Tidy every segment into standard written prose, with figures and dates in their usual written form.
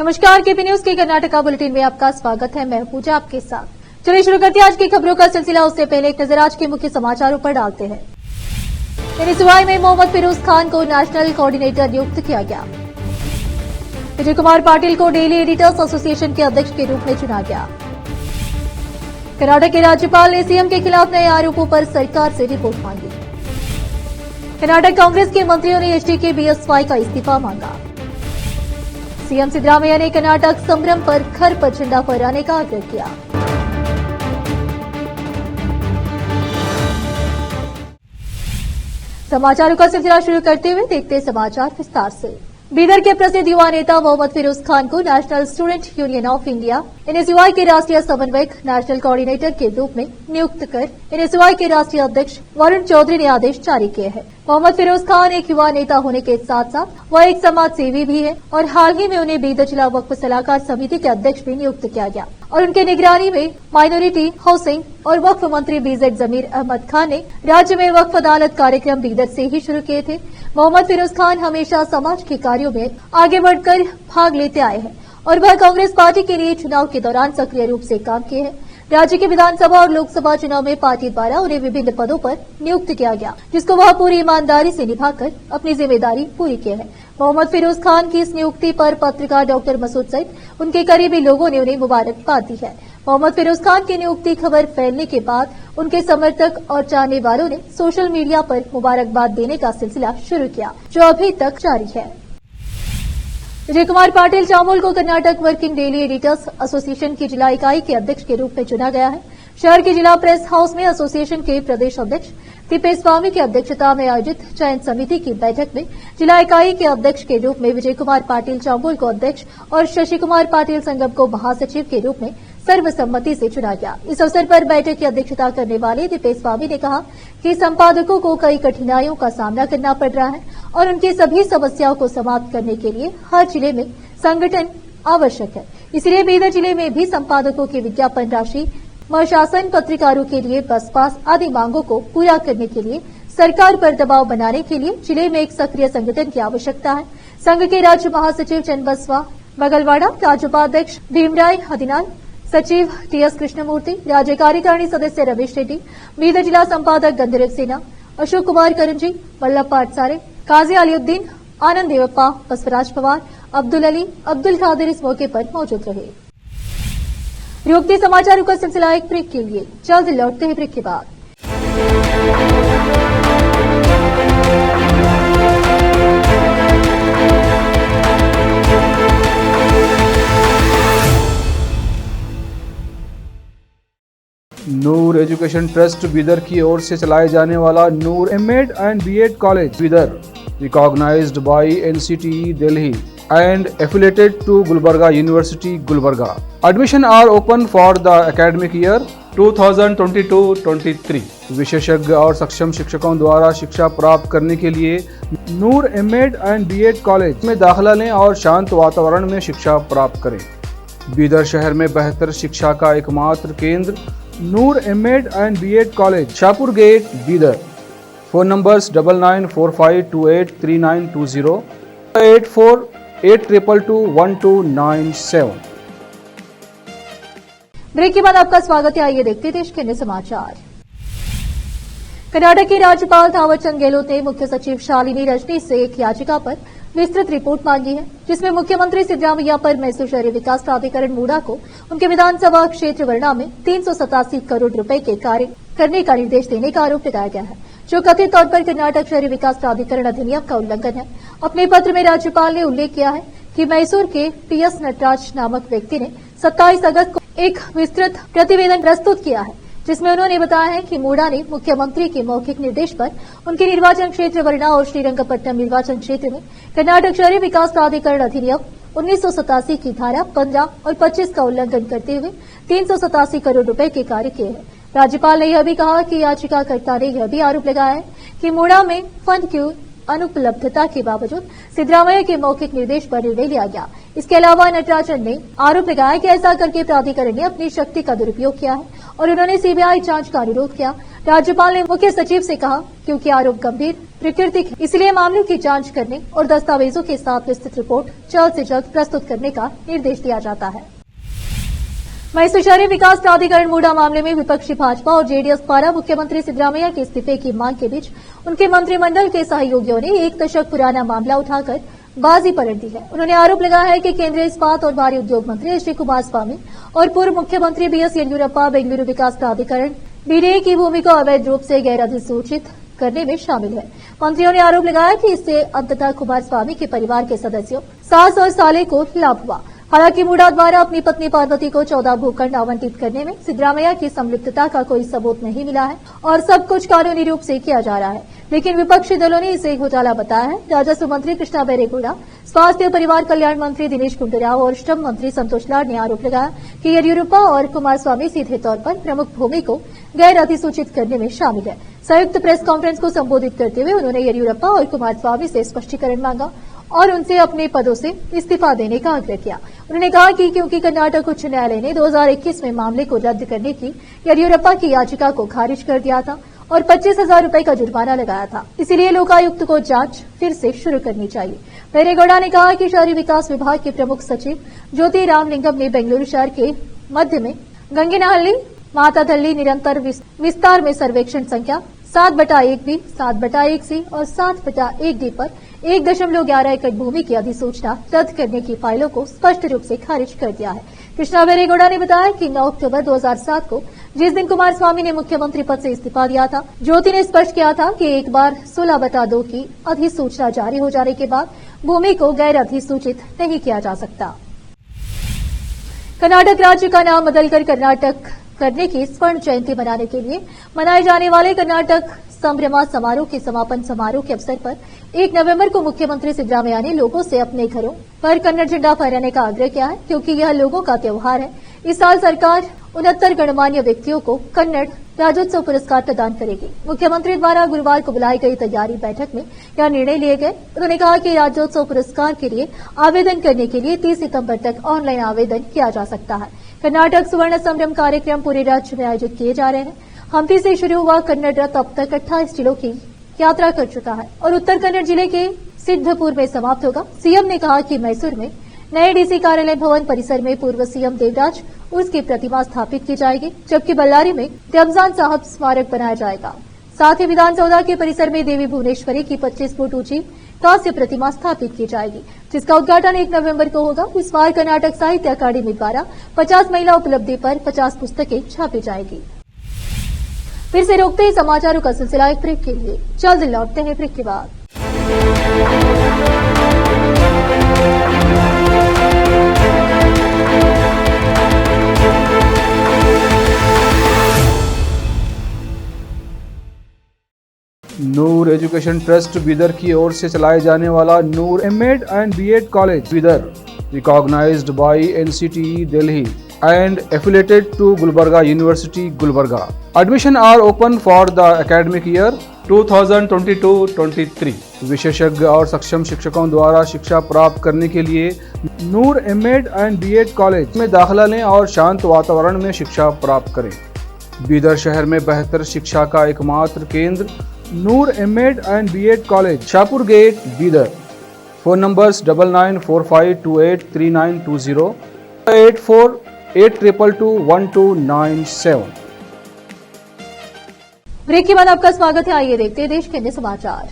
नमस्कार, KP news के Karnataka bulletin में आपका स्वागत है। मैं पूजा आपके साथ। चलिए शुरू करते हैं आज की खबरों का सिलसिला। उससे पहले एक नजर आज के मुख्य समाचारों पर डालते हैं। एनएसयूआई में मोहम्मद फिरोज खान को नेशनल कोऑर्डिनेटर नियुक्त किया गया। विजय कुमार पाटिल को डेली एडिटर्स एसोसिएशन के अध्यक्ष के रूप में चुना गया। कर्नाटक के राज्यपाल ने सीएम के खिलाफ नए आरोपों पर सरकार से रिपोर्ट मांगी। कर्नाटक कांग्रेस के मंत्रियों ने एचडी के बीएसवाई का इस्तीफा मांगा। सीएम सिद्धरामैया ने कर्नाटक संभ्रम पर घर पर झंडा फहराने का आग्रह किया। समाचारों का सिलसिला शुरू करते हुए देखते समाचार विस्तार से। बीदर के प्रसिद्ध युवा नेता मोहम्मद फिरोज खान को national student union of India NSUI के राष्ट्रीय समन्वयक नेशनल कोऑर्डिनेटर के रूप में नियुक्त कर एनएसयूआई के राष्ट्रीय अध्यक्ष वरुण चौधरी ने आदेश जारी किए हैं। मोहम्मद फिरोज खान एक युवा नेता होने के साथ साथ वह एक समाज सेवी भी है और हाल ही में उन्हें बीदर जिला वक्फ सलाहकार समिति के अध्यक्ष भी नियुक्त किया गया और उनके निगरानी में माइनॉरिटी हाउसिंग और वक्फ मंत्री बीजेड जमीर अहमद खान ने राज्य में वक्फ अदालत कार्यक्रम बीदर से ही शुरू किए थे। मोहम्मद फिरोज खान हमेशा समाज के कार्यों में आगे बढ़कर भाग लेते आए हैं और वह कांग्रेस पार्टी के लिए चुनाव के दौरान सक्रिय रूप से काम किए हैं। राज्य के विधानसभा और लोकसभा चुनाव में पार्टी द्वारा उन्हें विभिन्न पदों पर नियुक्त किया गया, जिसको वह पूरी ईमानदारी से निभाकर अपनी जिम्मेदारी पूरी की है। मोहम्मद फिरोज खान की इस नियुक्ति पर पत्रकार डॉक्टर मसूद सहित उनके करीबी लोगों ने उन्हें मुबारकबाद दी है। मोहम्मद फिरोज खान की नियुक्ति खबर फैलने के बाद उनके समर्थक और चाहने वालों ने सोशल मीडिया पर मुबारकबाद देने का सिलसिला शुरू किया, जो अभी तक जारी है। विजय कुमार पाटिल चामोल को Karnataka working daily editors association की जिला इकाई के अध्यक्ष के रूप में चुना गया है। शहर के जिला प्रेस हाउस में एसोसिएशन के प्रदेश अध्यक्ष तिपेश स्वामी की अध्यक्षता में आयोजित चयन समिति की बैठक में जिला इकाई के अध्यक्ष के रूप में विजय कुमार पाटिल चामोल को अध्यक्ष और शशि कुमार पाटिल संगम को महासचिव के रूप में सर्वसम्मति से चुना गया। इस अवसर पर बैठक की अध्यक्षता करने वाले तिपेश स्वामी ने कहा कि संपादकों को कई कठिनाइयों का सामना करना पड़ रहा है और उनकी सभी समस्याओं को समाप्त करने के लिए हर जिले में संगठन आवश्यक है। इसलिए बीदर जिले में भी संपादकों की विज्ञापन राशि, शासन, पत्रकारों के लिए बस पास आदि मांगों को पूरा करने के लिए सरकार पर दबाव बनाने के लिए जिले में एक सक्रिय संगठन की आवश्यकता है। संघ के राज्य महासचिव चन्नबसवा बगलवाड़ा, राज्य उपाध्यक्ष भीमराय हदिनाल, सचिव टीएस कृष्णमूर्ति, राज्य कार्यकारिणी सदस्य रमेश रेड्डी, बीदर जिला संपादक गंधर्व सेना, अशोक कुमार करंजी, वल्लभ पाटसारे, काजी अलीउद्दीन, आनंद देवप्पा, बसवराज पवार, अब्दुल अली, अब्दुल खादिर इस मौके पर मौजूद रहे। नियुक्ति समाचारों का सिलसिला एक ब्रेक के लिए, जल्द लौटते हैं ब्रेक के बाद। नूर एजुकेशन ट्रस्ट बीदर की ओर से चलाए जाने वाला Noor M Ed and B Ed college Bidar, recognised by NCTE Delhi and affiliated to Gulbarga University, Gulbarga. Admission are open for the academic year 2022-23. विशेषज्ञ और सक्षम शिक्षकों द्वारा शिक्षा प्राप्त करने के लिए नूर एमएड एंड बीएड कॉलेज में दाखिला लें और शांत वातावरण में शिक्षा प्राप्त करें। बीदर शहर में बेहतर शिक्षा का एकमात्र केंद्र Noor M Ed and B Ed college, Shahpur gate, Bidar. Phone numbers 9945283920, 8482221297। Break के बाद आपका स्वागत है। आइए देखते देश के अन्य समाचार। कर्नाटक के राज्यपाल थावरचंद गहलोत ने मुख्य सचिव शालिनी रजनी से एक याचिका पर विस्तृत रिपोर्ट मांगी है, जिसमें मुख्यमंत्री सिद्धरामैया पर मैसूर शहरी विकास प्राधिकरण मूडा को उनके विधानसभा क्षेत्र वर्णा में 387 करोड़ रुपए के कार्य करने का निर्देश देने का आरोप लगाया गया है, जो कथित तौर पर कर्नाटक शहरी विकास प्राधिकरण अधिनियम का उल्लंघन है। अपने पत्र में राज्यपाल ने उल्लेख किया है कि मैसूर के पीएस नटराज नामक व्यक्ति ने 27 अगस्त को एक विस्तृत प्रतिवेदन प्रस्तुत किया है, जिसमें उन्होंने बताया है कि मूडा ने मुख्यमंत्री के मौखिक निर्देश पर उनके निर्वाचन क्षेत्र वर्णा और श्रीरंगपट्टनम निर्वाचन क्षेत्र में कर्नाटक शहरी विकास प्राधिकरण अधिनियम 1987 की धारा 15 और 25 का उल्लंघन करते हुए 387 करोड़ रुपए के कार्य किए हैं। राज्यपाल ने यह भी कहा कि याचिकाकर्ता ने यह भी आरोप लगाया है कि मूडा में फंड की अनुपलब्धता के बावजूद सिद्धरामैया के मौखिक निर्देश पर निर्णय लिया गया। इसके अलावा नटराजन ने आरोप लगाया कि ऐसा करके प्राधिकरण ने अपनी शक्ति का दुरुपयोग किया है और उन्होंने सीबीआई जांच का अनुरोध किया। राज्यपाल ने मुख्य सचिव से कहा, क्योंकि आरोप गंभीर प्रकृति के, इसलिए मामलों की जांच करने और दस्तावेजों के साथ विस्तृत रिपोर्ट जल्द से जल्द प्रस्तुत करने का निर्देश दिया जाता है। मैसूर शहरी विकास प्राधिकरण मूडा मामले में विपक्षी भाजपा और जेडीएस द्वारा मुख्यमंत्री सिद्धरामैया के इस्तीफे की मांग के बीच उनके मंत्रिमंडल के सहयोगियों ने 1 दशक पुराना मामला उठाकर बाजी पलट दी है। उन्होंने आरोप लगाया है कि केंद्रीय इस्पात और भारी उद्योग मंत्री एच डी कुमारस्वामी और पूर्व मुख्यमंत्री बीएस येदियुरप्पा बेंगलुरु विकास प्राधिकरण बीडीए की भूमि को अवैध रूप से गैर अधिसूचित करने में शामिल है। मंत्रियों ने आरोप लगाया कि इससे अंततः कुमारस्वामी के परिवार के सदस्यों, सास और साले को लाभ हुआ। हालांकि मूडा द्वारा अपनी पत्नी पार्वती को 14 भूखंड आवंटित करने में सिद्धरामैया की संलिप्तता का कोई सबूत नहीं मिला है और सब कुछ कानूनी रूप से किया जा रहा है, लेकिन विपक्षी दलों ने इसे घोटाला बताया है। राजस्व मंत्री कृष्णा बैरेगौड़ा, स्वास्थ्य और परिवार कल्याण मंत्री दिनेश गुंडूराव और श्रम मंत्री संतोष लाड ने आरोप लगाया कि येदियुरप्पा और कुमारस्वामी सीधे तौर पर प्रमुख भूमि को गैर अधिसूचित करने में शामिल है। संयुक्त प्रेस कॉन्फ्रेंस को संबोधित करते हुए उन्होंने येदियुरप्पा और कुमारस्वामी से स्पष्टीकरण मांगा और उनसे अपने पदों से इस्तीफा देने का आग्रह किया। उन्होंने कहा कि क्योंकि कर्नाटक उच्च न्यायालय ने 2021 में मामले को रद्द करने की येदियुरप्पा की याचिका को खारिज कर दिया था और 25,000 रुपए का जुर्माना लगाया था, इसलिए लोकायुक्त को जांच फिर से शुरू करनी चाहिए। बैरेगौड़ा ने कहा कि शहरी विकास विभाग के प्रमुख सचिव ज्योति रामलिंगम ने बेंगलुरु शहर के मध्य में गंगेनहल्ली, मातादल्ली निरंतर विस्तार में सर्वेक्षण संख्या 7/1B, 7/1C और 7/1D पर 1.11 एकड़ भूमि की अधिसूचना रद्द करने की फाइलों को स्पष्ट रूप से खारिज कर दिया है। कृष्णा बैरेगौड़ा ने बताया कि 9 अक्टूबर 2007 को, जिस दिन कुमारस्वामी ने मुख्यमंत्री पद से इस्तीफा दिया था, ज्योति ने स्पष्ट किया था कि एक बार 16/2 की अधिसूचना जारी हो जाने के बाद भूमि को गैर अधिसूचित नहीं किया जा सकता। कर्नाटक राज्य का नाम बदलकर कर्नाटक करने की स्वर्ण जयंती मनाने के लिए मनाए जाने वाले कर्नाटक संभ्रमा समारोह के समापन समारोह के अवसर पर 1 नवंबर को मुख्यमंत्री सिद्धरामैया ने लोगों से अपने घरों पर कन्नड़ झंडा फहराने का आग्रह किया है, क्योंकि यह लोगों का त्योहार है। इस साल सरकार 69 गणमान्य व्यक्तियों को कन्नड़ राज्योत्सव पुरस्कार प्रदान करेगी। मुख्यमंत्री द्वारा गुरुवार को बुलाई गई तैयारी बैठक में यह निर्णय लिए गए। उन्होंने कहा कि राज्योत्सव पुरस्कार के लिए आवेदन करने के लिए 30 सितंबर तक ऑनलाइन आवेदन किया जा सकता है। कर्नाटक सुवर्ण संभ्रम कार्यक्रम पूरे राज्य में आयोजित किए जा रहे हैं। हम्पी से शुरू हुआ कन्नड़ रथ अब तक 28 जिलों की यात्रा कर चुका है और उत्तर कन्नड़ जिले के सिद्धपुर में समाप्त होगा। सीएम ने कहा कि मैसूर में नए डीसी कार्यालय भवन परिसर में पूर्व सीएम देवराज उर्स की प्रतिमा स्थापित की जाएगी, जबकि बल्लारी में रमजान साहब स्मारक बनाया जाएगा। साथ ही विधानसौधा के परिसर में देवी भुवनेश्वरी की 25 फुट ऊंची कांस्य प्रतिमा स्थापित की जाएगी, जिसका उद्घाटन 1 नवंबर को होगा। इस बार कर्नाटक साहित्य अकादमी द्वारा 50 महिला उपलब्धि पर 50 पुस्तकें छापी जाएगी। फिर से रोकते ही समाचारों का सिलसिला एक ब्रेक के लिए, जल्द लौटते हैं ब्रेक के बाद। नूर एजुकेशन ट्रस्ट बीदर की ओर से चलाए जाने वाला Noor M Ed and B Ed college Bidar, recognised by NCTE Delhi and affiliated to Gulbarga University, Gulbarga. Admission are open for the academic year 2022-23. विशेषज्ञ और सक्षम शिक्षकों द्वारा शिक्षा प्राप्त करने के लिए नूर एमएड एंड बीएड कॉलेज में दाखिला लें और शांत वातावरण में शिक्षा प्राप्त करें। बीदर शहर में बेहतर शिक्षा का एकमात्र केंद्र Noor M Ed and B Ed college, Shahpur gate, Bidar. Phone numbers 9945283920, 8482221297। Break के बाद आपका स्वागत है। आइए देखते हैं देश के अन्य समाचार।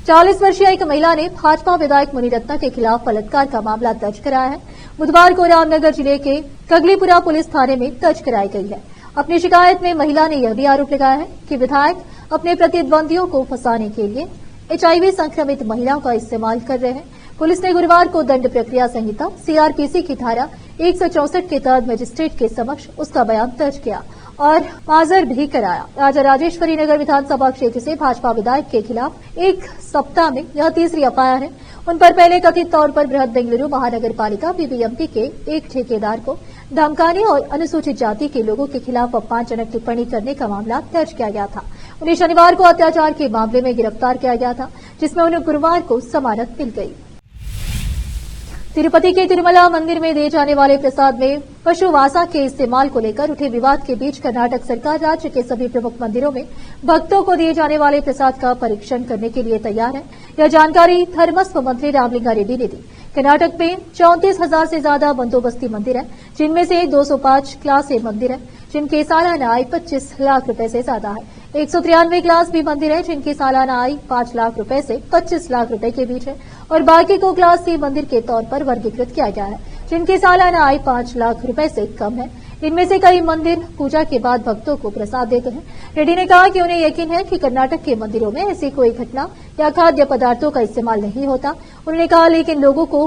40 वर्षीय एक महिला ने भाजपा विधायक मुनिरत्न के खिलाफ बलात्कार का मामला दर्ज कराया है। बुधवार को रामनगर जिले के कगलीपुरा पुलिस थाने में दर्ज कराई गई है। अपनी शिकायत में महिला ने यह भी आरोप लगाया है कि विधायक अपने प्रतिद्वंदियों को फंसाने के लिए HIV संक्रमित महिलाओं का इस्तेमाल कर रहे हैं। पुलिस ने गुरुवार को दंड प्रक्रिया संहिता CRPC की धारा 164 के तहत मजिस्ट्रेट के समक्ष उसका बयान दर्ज किया और माजर भी कराया। राजा राजेश्वरी नगर विधानसभा क्षेत्र से भाजपा विधायक के खिलाफ एक सप्ताह में यह तीसरी एफआईआर है। उन पर पहले कथित तौर पर बृहद बेंगलुरु महानगर पालिका BBMP के एक ठेकेदार को धमकाने और अनुसूचित जाति के लोगों के खिलाफ अपमानजनक टिप्पणी करने का मामला दर्ज किया गया था। उन्हें शनिवार को अत्याचार के मामले में गिरफ्तार किया गया था, जिसमें उन्हें गुरुवार को जमानत मिल गई। तिरुपति के तिरुमला मंदिर में दिए जाने वाले प्रसाद में पशु वासा के इस्तेमाल को लेकर उठे विवाद के बीच कर्नाटक सरकार राज्य के सभी प्रमुख मंदिरों में भक्तों को दिए जाने वाले प्रसाद का परीक्षण करने के लिए तैयार है। यह जानकारी धर्मस्व मंत्री रामलिंगा रेड्डी ने दी। कर्नाटक में 34,000 से ज्यादा बंदोबस्ती मंदिर है, जिनमें से 205 क्लास ए मंदिर है, जिनकी सालाना आय 25 लाख रुपए से ज्यादा है। 193 क्लास बी मंदिर है, जिनकी सालाना आय 5 लाख रुपए से 25 लाख रुपए के बीच है, और बाकी को क्लास सी मंदिर के तौर पर वर्गीकृत किया गया है, जिनकी सालाना आय 5 लाख रुपए से कम है। इनमें से कई मंदिर पूजा के बाद भक्तों को प्रसाद देते हैं। रेड्डी ने कहा कि उन्हें यकीन है कि कर्नाटक के मंदिरों में ऐसी कोई घटना या खाद्य पदार्थों का इस्तेमाल नहीं होता। उन्होंने कहा, लेकिन लोगों को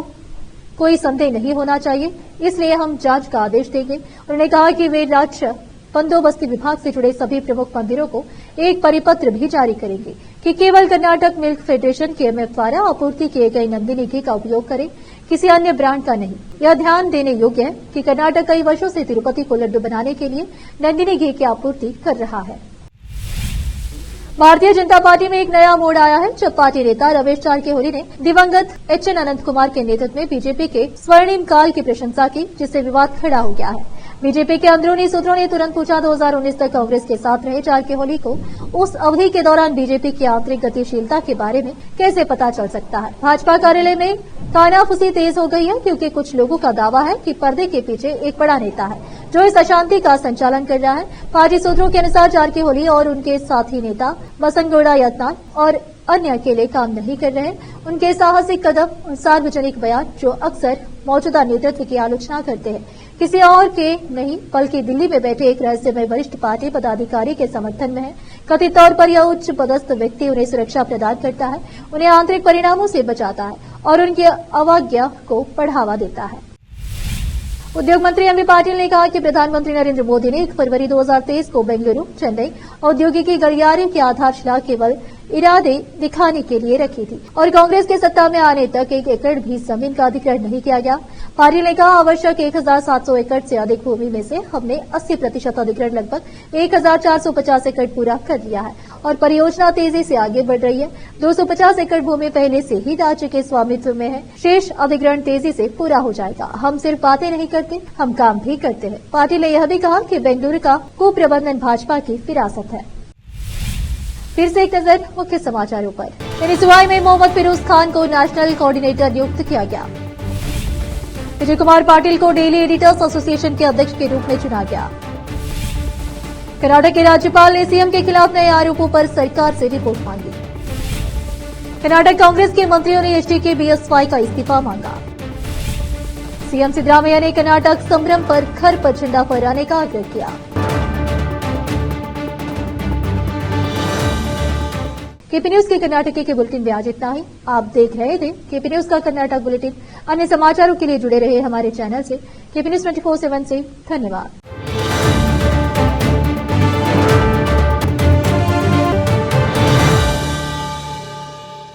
कोई संदेह नहीं होना चाहिए, इसलिए हम जांच का आदेश देंगे। उन्होंने कहा कि वे राज्य बंदोबस्ती विभाग से जुड़े सभी प्रमुख मंदिरों को एक परिपत्र भी जारी करेंगे कि केवल कर्नाटक मिल्क फेडरेशन KMF द्वारा आपूर्ति किए गए नंदिनी घी का उपयोग करें, किसी अन्य ब्रांड का नहीं। यह ध्यान देने योग्य है कि कर्नाटक कई वर्षों से तिरुपति को लड्डू बनाने के लिए नंदिनी घी की आपूर्ति कर रहा है। भारतीय जनता पार्टी में एक नया मोड़ आया है, जब पार्टी नेता रमेश जारकिहोली ने दिवंगत HN अनंत कुमार के नेतृत्व में बीजेपी के स्वर्णिम काल की प्रशंसा की, जिससे विवाद खड़ा हो गया है। बीजेपी के अंदरूनी सूत्रों ने तुरंत पूछा, 2019 तक कांग्रेस के साथ रहे जारकिहोली को उस अवधि के दौरान बीजेपी की आंतरिक गतिशीलता के बारे में कैसे पता चल सकता है। भाजपा कार्यालय में कानाफूसी तेज हो गई है, क्योंकि कुछ लोगों का दावा है कि पर्दे के पीछे एक बड़ा नेता है जो इस अशांति का संचालन कर रहा है। पार्टी सूत्रों के अनुसार जारकिहोली और उनके साथी नेता बसनगौड़ा यत्नाल और अन्य अकेले काम नहीं कर रहे। उनके साहसिक कदम और सार्वजनिक बयान, जो अक्सर मौजूदा नेतृत्व की आलोचना करते हैं, किसी और के नहीं बल्कि दिल्ली में बैठे एक रहस्यमय वरिष्ठ पार्टी पदाधिकारी के समर्थन में है। कथित तौर पर यह उच्च पदस्थ व्यक्ति उन्हें सुरक्षा प्रदान करता है, उन्हें आंतरिक परिणामों से बचाता है और उनकी अवज्ञा को बढ़ावा देता है। उद्योग मंत्री एमबी पाटिल ने कहा कि प्रधानमंत्री नरेंद्र मोदी ने 1 फरवरी 2023 को बेंगलुरु, चेन्नई औद्योगिकी गलियारे की आधारशिला केवल इरादे दिखाने के लिए रखी थी और कांग्रेस के सत्ता में आने तक 1 एकड़ भी जमीन का अधिग्रहण नहीं किया गया। पाटिल ने कहा, आवश्यक 1,700 एकड़ से अधिक भूमि में से हमने 80% अधिग्रहण लगभग 1,450 एकड़ पूरा कर लिया है और परियोजना तेजी से आगे बढ़ रही है। 250 एकड़ भूमि पहले से ही राज्य के स्वामित्व में है। शेष अधिग्रहण तेजी से पूरा हो जाएगा। हम सिर्फ बातें नहीं करते, हम काम भी करते हैं। पाटिल ने यह भी कहा कि बेंगलुरु का कुप्रबंधन भाजपा की विरासत है। फिर से एक नजर मुख्य समाचारों पर। NSY में मोहम्मद फिरोज खान को नेशनल कोऑर्डिनेटर नियुक्त किया गया। विजय कुमार पाटिल को डेली एडिटर्स एसोसिएशन के अध्यक्ष के रूप में चुना गया। कर्नाटक के राज्यपाल ने सीएम के खिलाफ नए आरोपों पर सरकार से रिपोर्ट मांगी। कर्नाटक कांग्रेस के मंत्रियों ने HDK BSY का इस्तीफा मांगा। सीएम सिद्धरामैया ने कर्नाटक संभ्रम पर घर पर झंडा फहराने का आग्रह किया। केपी न्यूज के कर्नाटक के बुलेटिन में आज इतना ही। आप देख रहे थे केपी न्यूज का कर्नाटक बुलेटिन। अन्य समाचारों के लिए जुड़े रहे हमारे चैनल से। केपी न्यूज 24/7 से धन्यवाद।